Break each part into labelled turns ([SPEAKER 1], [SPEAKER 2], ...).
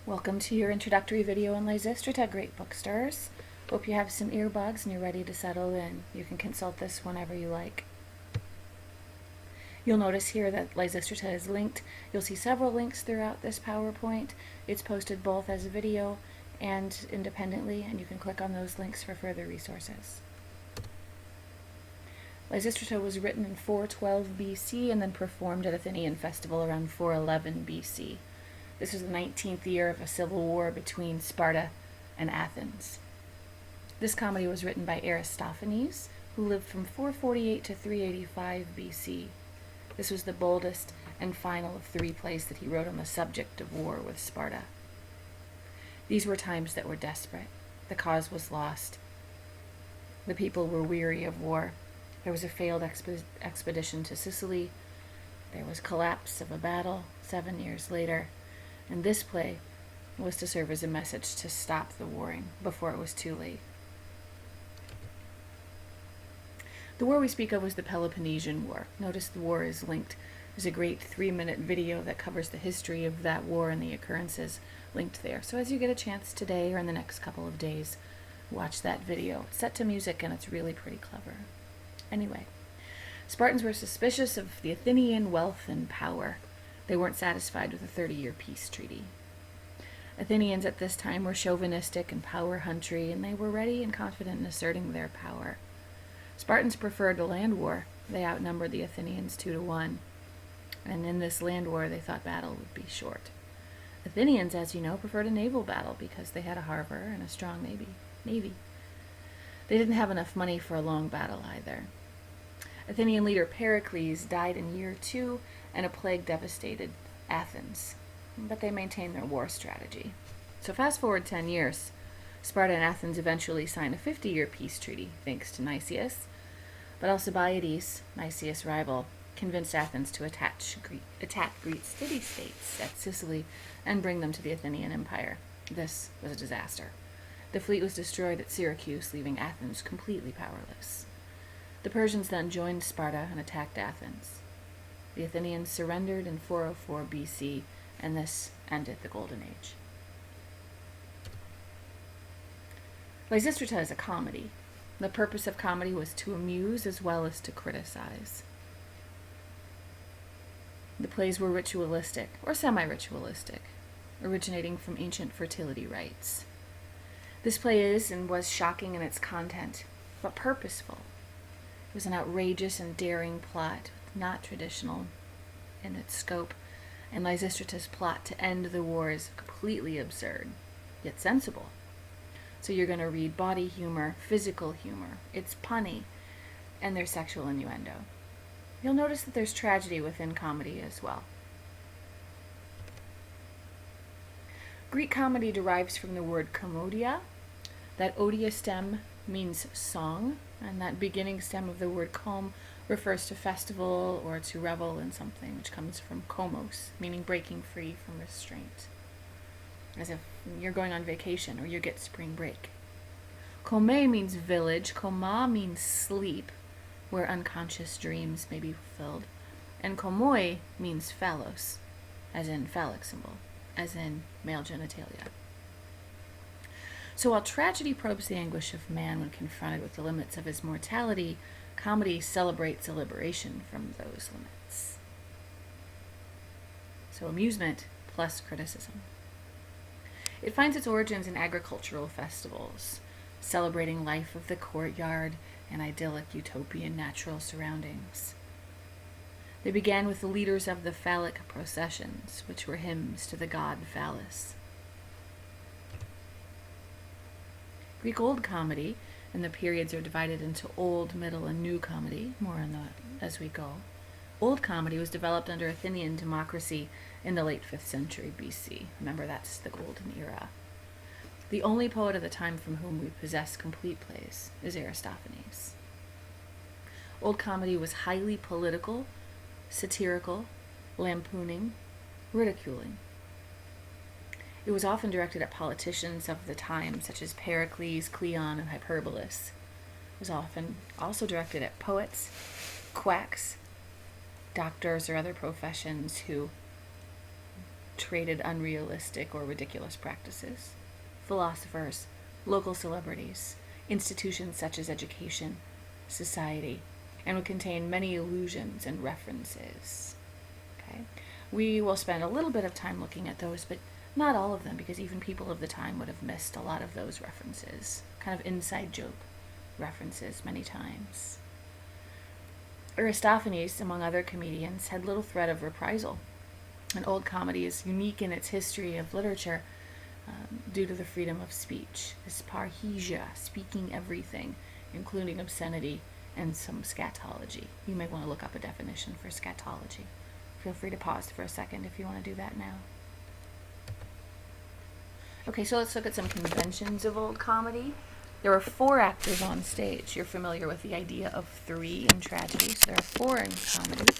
[SPEAKER 1] Welcome to your introductory video on Lysistrata, great bookstores. Hope you have some earbuds and you're ready to settle in. You can consult this whenever you like. You'll notice here that Lysistrata is linked. You'll see several links throughout this PowerPoint. It's posted both as a video and independently, and you can click on those links for further resources. Lysistrata was written in 412 BC and then performed at Athenian festival around 411 BC. This was the 19th year of a civil war between Sparta and Athens. This comedy was written by Aristophanes, who lived from 448 to 385 BC. This was the boldest and final of three plays that he wrote on the subject of war with Sparta. These were times that were desperate. The cause was lost. The people were weary of war. There was a failed expedition to Sicily. There was collapse of a battle 7 years later. And this play was to serve as a message to stop the warring before it was too late. The war we speak of was the Peloponnesian War. Notice the war is linked. There's a great 3-minute video that covers the history of that war and the occurrences linked there. So as you get a chance today or in the next couple of days, watch that video. It's set to music and it's really pretty clever. Anyway, Spartans were suspicious of the Athenian wealth and power. They weren't satisfied with a 30-year peace treaty. Athenians at this time were chauvinistic and power-hungry, and they were ready and confident in asserting their power. Spartans preferred a land war. They outnumbered the Athenians 2-1, and in this land war they thought battle would be short. Athenians, as you know, preferred a naval battle because they had a harbor and a strong navy. They didn't have enough money for a long battle either. Athenian leader Pericles died in year 2, and a plague devastated Athens, but they maintained their war strategy. So fast forward 10 years, Sparta and Athens eventually sign a 50-year peace treaty, thanks to Nicias, but Alcibiades, Nicias' rival, convinced Athens to attack Greek city-states at Sicily and bring them to the Athenian Empire. This was a disaster. The fleet was destroyed at Syracuse, leaving Athens completely powerless. The Persians then joined Sparta and attacked Athens. The Athenians surrendered in 404 BC, and this ended the Golden Age. Lysistrata is a comedy. The purpose of comedy was to amuse as well as to criticize. The plays were ritualistic, or semi-ritualistic, originating from ancient fertility rites. This play is and was shocking in its content, but purposeful. It was an outrageous and daring plot, not traditional in its scope, and Lysistrata's plot to end the war is completely absurd, yet sensible. So you're going to read body humor, physical humor, it's punny, and there's sexual innuendo. You'll notice that there's tragedy within comedy as well. Greek comedy derives from the word komodia. That odia stem means song, and that beginning stem of the word kom refers to festival or to revel in something, which comes from komos, meaning breaking free from restraint, as if you're going on vacation or you get spring break. Kome means village, koma means sleep, where unconscious dreams may be fulfilled, and komoi means phallos, as in phallic symbol, as in male genitalia. So while tragedy probes the anguish of man when confronted with the limits of his mortality, comedy celebrates a liberation from those limits. So amusement plus criticism. It finds its origins in agricultural festivals, celebrating life of the courtyard and idyllic utopian natural surroundings. They began with the leaders of the phallic processions, which were hymns to the god Phallus. Greek Old Comedy, and the periods are divided into Old, Middle, and New Comedy, more on that as we go. Old Comedy was developed under Athenian democracy in the late 5th century BC. Remember, that's the golden era. The only poet of the time from whom we possess complete plays is Aristophanes. Old Comedy was highly political, satirical, lampooning, ridiculing. It was often directed at politicians of the time, such as Pericles, Cleon, and Hyperbolus. It was often also directed at poets, quacks, doctors, or other professions who traded unrealistic or ridiculous practices. Philosophers, local celebrities, institutions such as education, society, and would contain many allusions and references. Okay? We will spend a little bit of time looking at those, but not all of them, because even people of the time would have missed a lot of those references. Kind of inside joke references many times. Aristophanes, among other comedians, had little threat of reprisal. And old comedy is unique in its history of literature due to the freedom of speech. This parrhesia, speaking everything, including obscenity and some scatology. You may want to look up a definition for scatology. Feel free to pause for a second if you want to do that now. Okay, so let's look at some conventions of old comedy. There were 4 actors on stage. You're familiar with the idea of 3 in tragedy, so there are 4 in comedy.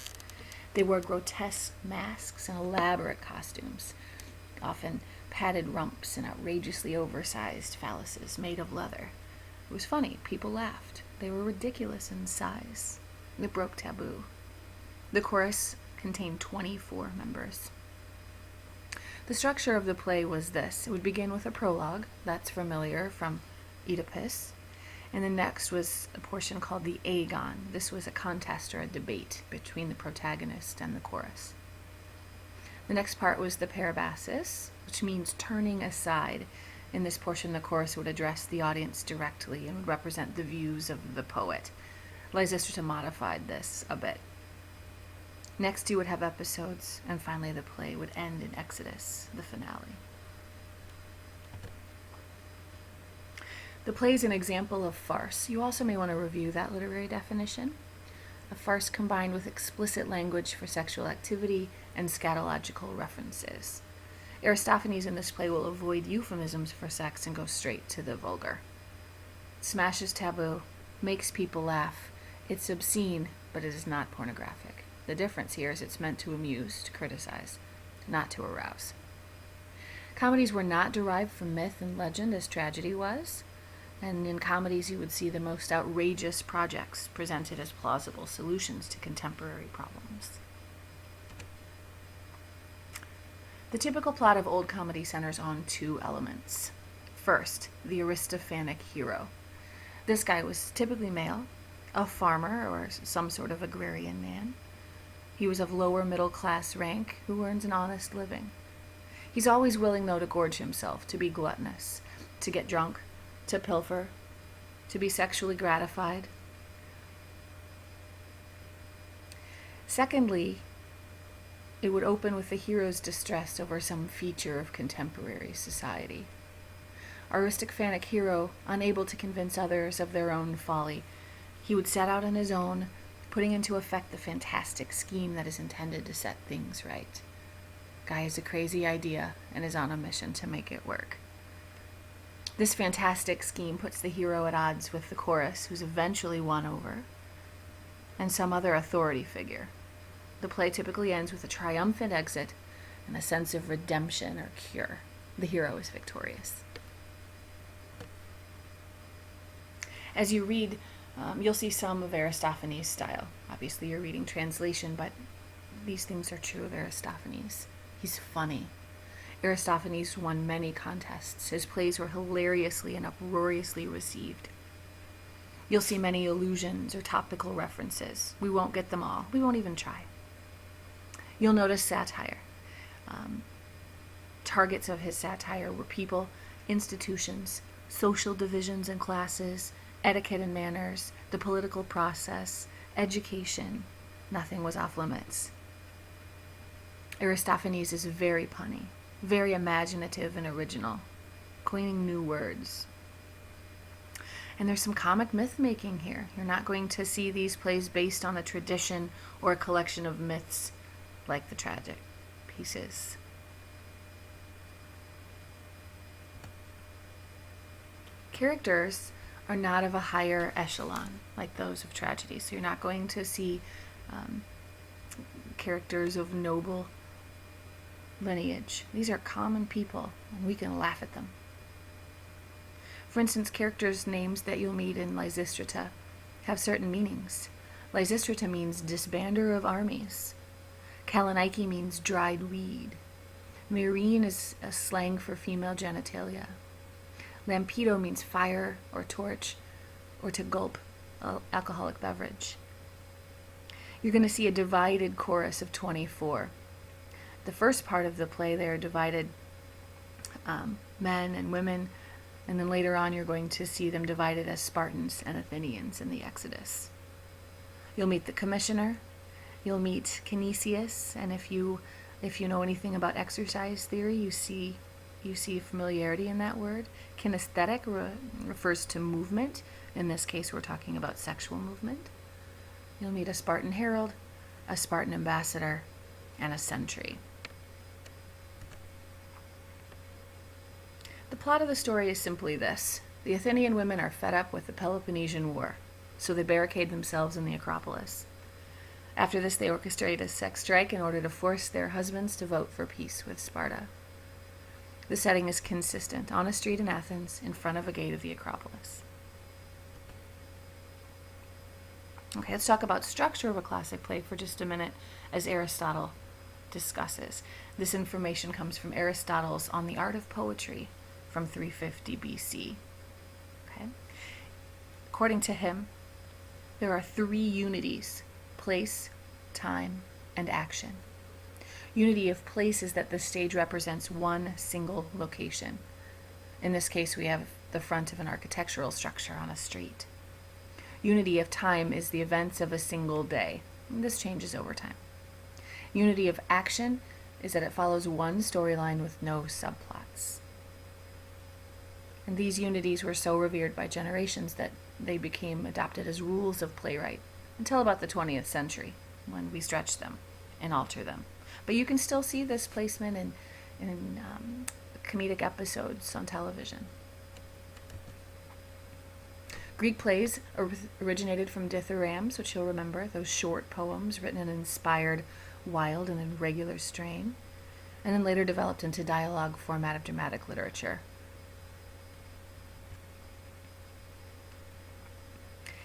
[SPEAKER 1] They wore grotesque masks and elaborate costumes, often padded rumps and outrageously oversized phalluses made of leather. It was funny. People laughed. They were ridiculous in size. It broke taboo. The chorus contained 24 members. The structure of the play was this. It would begin with a prologue. That's familiar from Oedipus. And the next was a portion called the agon. This was a contest or a debate between the protagonist and the chorus. The next part was the parabasis, which means turning aside. In this portion, the chorus would address the audience directly and would represent the views of the poet. Lysistrata modified this a bit. Next, you would have episodes, and finally the play would end in Exodus, the finale. The play is an example of farce. You also may want to review that literary definition. A farce combined with explicit language for sexual activity and scatological references. Aristophanes in this play will avoid euphemisms for sex and go straight to the vulgar. It smashes taboo, makes people laugh. It's obscene, but it is not pornographic. The difference here is it's meant to amuse, to criticize, not to arouse. Comedies were not derived from myth and legend as tragedy was, and in comedies you would see the most outrageous projects presented as plausible solutions to contemporary problems. The typical plot of old comedy centers on 2 elements. First, the Aristophanic hero. This guy was typically male, a farmer or some sort of agrarian man. He was of lower middle class rank who earns an honest living. He's always willing, though, to gorge himself, to be gluttonous, to get drunk, to pilfer, to be sexually gratified. Secondly, it would open with the hero's distress over some feature of contemporary society. Our Aristophanic hero, unable to convince others of their own folly, he would set out on his own, putting into effect the fantastic scheme that is intended to set things right. Guy has a crazy idea and is on a mission to make it work. This fantastic scheme puts the hero at odds with the chorus, who's eventually won over, and some other authority figure. The play typically ends with a triumphant exit and a sense of redemption or cure. The hero is victorious. As you read, you'll see some of Aristophanes' style. Obviously, you're reading translation, but these things are true of Aristophanes. He's funny. Aristophanes won many contests. His plays were hilariously and uproariously received. You'll see many allusions or topical references. We won't get them all. We won't even try. You'll notice satire. Targets of his satire were people, institutions, social divisions and classes, etiquette and manners, the political process, education. Nothing was off limits. Aristophanes is very punny, very imaginative and original, coining new words. And there's some comic myth making here. You're not going to see these plays based on a tradition or a collection of myths like the tragic pieces. Characters are not of a higher echelon like those of tragedy. So you're not going to see characters of noble lineage. These are common people, and we can laugh at them. For instance, characters' names that you'll meet in Lysistrata have certain meanings. Lysistrata means disbander of armies. Kalanike means dried weed. Myrrhine is a slang for female genitalia. Lampedo means fire or torch or to gulp alcoholic beverage. You're going to see a divided chorus of 24. The first part of the play, they are divided men and women, and then later on you're going to see them divided as Spartans and Athenians in the Exodus. You'll meet the commissioner, you'll meet Kinesius, and if you know anything about exercise theory, you see familiarity in that word. Kinesthetic refers to movement. In this case, we're talking about sexual movement. You'll meet a Spartan herald, a Spartan ambassador, and a sentry. The plot of the story is simply this. The Athenian women are fed up with the Peloponnesian War, so they barricade themselves in the Acropolis. After this, they orchestrate a sex strike in order to force their husbands to vote for peace with Sparta. The setting is consistent, on a street in Athens, in front of a gate of the Acropolis. Okay, let's talk about structure of a classic play for just a minute, as Aristotle discusses. This information comes from Aristotle's On the Art of Poetry from 350 BC. Okay? According to him, there are 3 unities: place, time, and action. Unity of place is that the stage represents one single location. In this case, we have the front of an architectural structure on a street. Unity of time is the events of a single day. This changes over time. Unity of action is that it follows one storyline with no subplots. And these unities were so revered by generations that they became adopted as rules of playwright until about the 20th century, when we stretched them and alter them. But you can still see this placement in comedic episodes on television. Greek plays originated from dithyrambs, which you'll remember, those short poems written in an inspired, wild, and irregular strain, and then later developed into dialogue format of dramatic literature.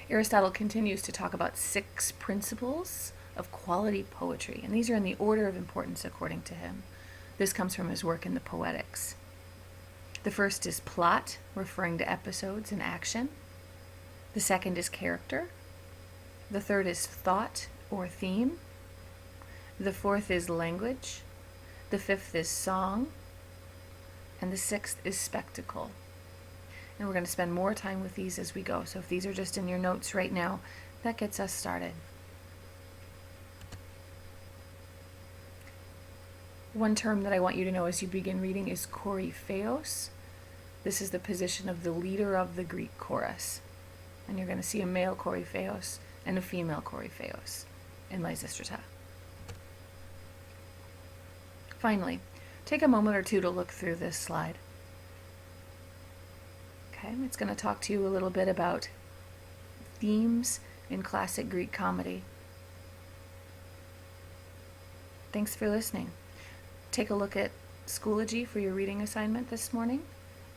[SPEAKER 1] Aristotle continues to talk about 6 principles of quality poetry, and these are in the order of importance according to him. This comes from his work in the Poetics. The first is plot, referring to episodes and action. The second is character. The third is thought or theme. The fourth is language. The fifth is song. And the sixth is spectacle. And we're going to spend more time with these as we go. So if these are just in your notes right now, that gets us started. One term that I want you to know as you begin reading is korypheos. This is the position of the leader of the Greek chorus. And you're going to see a male korypheos and a female korypheos in Lysistrata. Finally, take a moment or two to look through this slide. Okay, it's going to talk to you a little bit about themes in classic Greek comedy. Thanks for listening. Take a look at Schoology for your reading assignment this morning.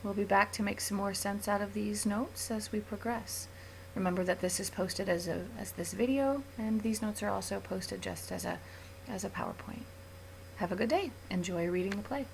[SPEAKER 1] We'll be back to make some more sense out of these notes as we progress. Remember that this is posted as this video, and these notes are also posted just as a PowerPoint. Have a good day. Enjoy reading the play.